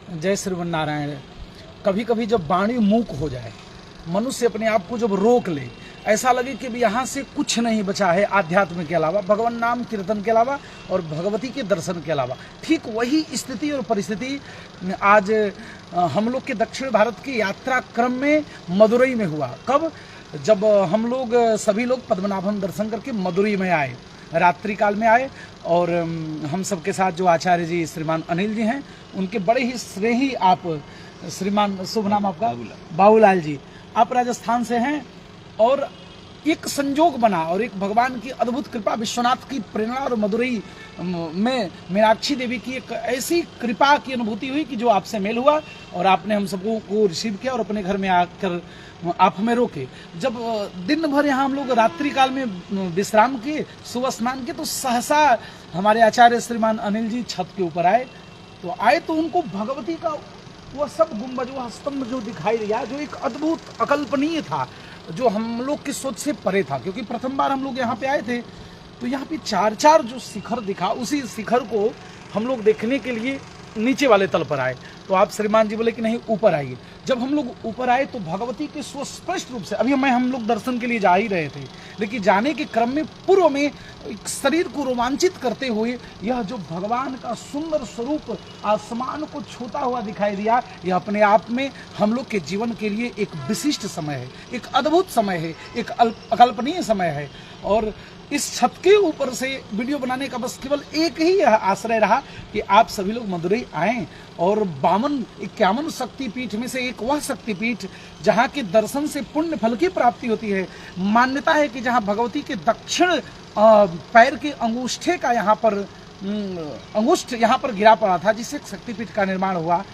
जय श्रीमन्नारायण। कभी कभी जब वाणी मूक हो जाए, मनुष्य अपने आप को जब रोक ले, ऐसा लगे कि भी यहाँ से कुछ नहीं बचा है आध्यात्म के अलावा, भगवान नाम कीर्तन के अलावा और भगवती के दर्शन के अलावा, ठीक वही स्थिति और परिस्थिति आज हम लोग के दक्षिण भारत की यात्रा क्रम में मदुरई में हुआ। कब? जब हम लोग सभी लोग पद्मनाभम दर्शन करके मदुरई में आए, रात्रि काल में आए, और हम सबके साथ जो आचार्य जी श्रीमान अनिल जी हैं, उनके बड़े ही स्नेही आप श्रीमान, शुभ नाम आपका? बाबूलाल जी। आप राजस्थान से हैं, और एक संजोग बना और एक भगवान की अद्भुत कृपा, विश्वनाथ की प्रेरणा और मदुरई में मीनाक्षी देवी की एक ऐसी कृपा की अनुभूति हुई कि जो आपसे मेल हुआ और आपने हम सबको को रिसीव किया और अपने घर में आकर आप हमें रोके। जब दिन भर यहाँ हम लोग रात्रि काल में विश्राम किए, सुबह स्नान किए, तो सहसा हमारे आचार्य श्रीमान अनिल जी छत के ऊपर आए। तो उनको भगवती का वह सब गुंबज, वह स्तंभ जो दिखाई दिया, जो एक अद्भुत अकल्पनीय था, जो हम लोग की सोच से परे था। क्योंकि प्रथम बार हम लोग यहाँ पे आए थे, तो यहाँ पे चार जो शिखर दिखा, उसी शिखर को हम लोग देखने के लिए नीचे वाले तल पर आए। तो आप श्रीमान जी बोले कि नहीं, ऊपर आइए। जब हम लोग ऊपर आए तो भगवती के सुस्पष्ट रूप से, अभी हम लोग दर्शन के लिए जा ही रहे थे, लेकिन जाने के क्रम में पूर्व में शरीर को रोमांचित करते हुए यह जो भगवान का सुंदर स्वरूप आसमान को छूता हुआ दिखाई दिया, यह अपने आप में हम लोग के जीवन के लिए एक विशिष्ट समय है, एक अद्भुत समय है, एक अकल्पनीय समय है। और इस छत के ऊपर से वीडियो बनाने का बस केवल एक ही आश्रय रहा कि आप सभी लोग मदुरई आएं, और 51 शक्तिपीठ में से एक वह शक्तिपीठ जहाँ के दर्शन से पुण्य फल की प्राप्ति होती है। मान्यता है कि जहाँ भगवती के दक्षिण पैर के अंगूष्ठे का यहाँ पर अंगुष्ठ यहाँ पर गिरा पड़ा था, जिससे शक्तिपीठ का निर्माण हुआ।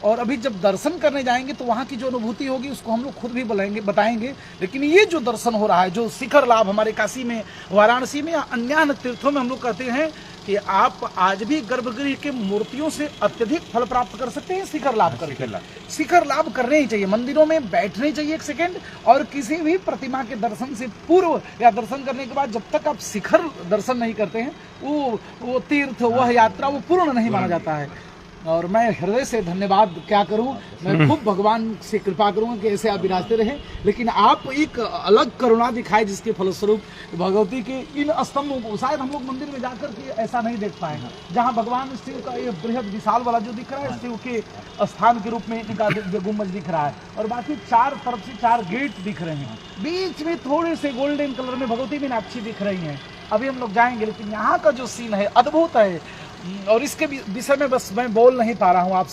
और अभी जब दर्शन करने जाएंगे तो वहाँ की जो अनुभूति होगी उसको हम लोग खुद भी बताएंगे। लेकिन ये जो दर्शन हो रहा है, जो शिखर लाभ हमारे काशी में, वाराणसी में या अन्य तीर्थों में हम लोग कहते हैं कि आप आज भी गर्भगृह के मूर्तियों से अत्यधिक फल प्राप्त कर सकते हैं शिखर लाभ करके। शिखर लाभ करने ही चाहिए, मंदिरों में बैठने चाहिए एक सेकेंड, और किसी भी प्रतिमा के दर्शन से पूर्व या दर्शन करने के बाद जब तक आप शिखर दर्शन नहीं करते हैं, वो तीर्थ, वह यात्रा वो पूर्ण नहीं माना जाता है। और मैं हृदय से धन्यवाद क्या करूं, मैं खूब भगवान से कृपा करूंगा कि ऐसे आप विराजते रहें। लेकिन आप एक अलग करुणा दिखाए, जिसके फलस्वरूप भगवती के इन स्तंभों को शायद हम लोग मंदिर में जाकर के ऐसा नहीं देख पाएंगे, जहां भगवान शिव का ये बृहद विशाल वाला जो दिख रहा है, शिव के स्थान के रूप में इनका गुम्बज दिख रहा है, और बाकी चार तरफ से 4 गेट दिख रहे हैं, बीच में थोड़े से गोल्डन कलर में भगवती मीनाक्षी दिख रही हैं। अभी हम लोग जाएंगे, लेकिन यहाँ का जो सीन है अद्भुत है, और इसके विषय में बस मैं बोल नहीं पा रहा हूँ आप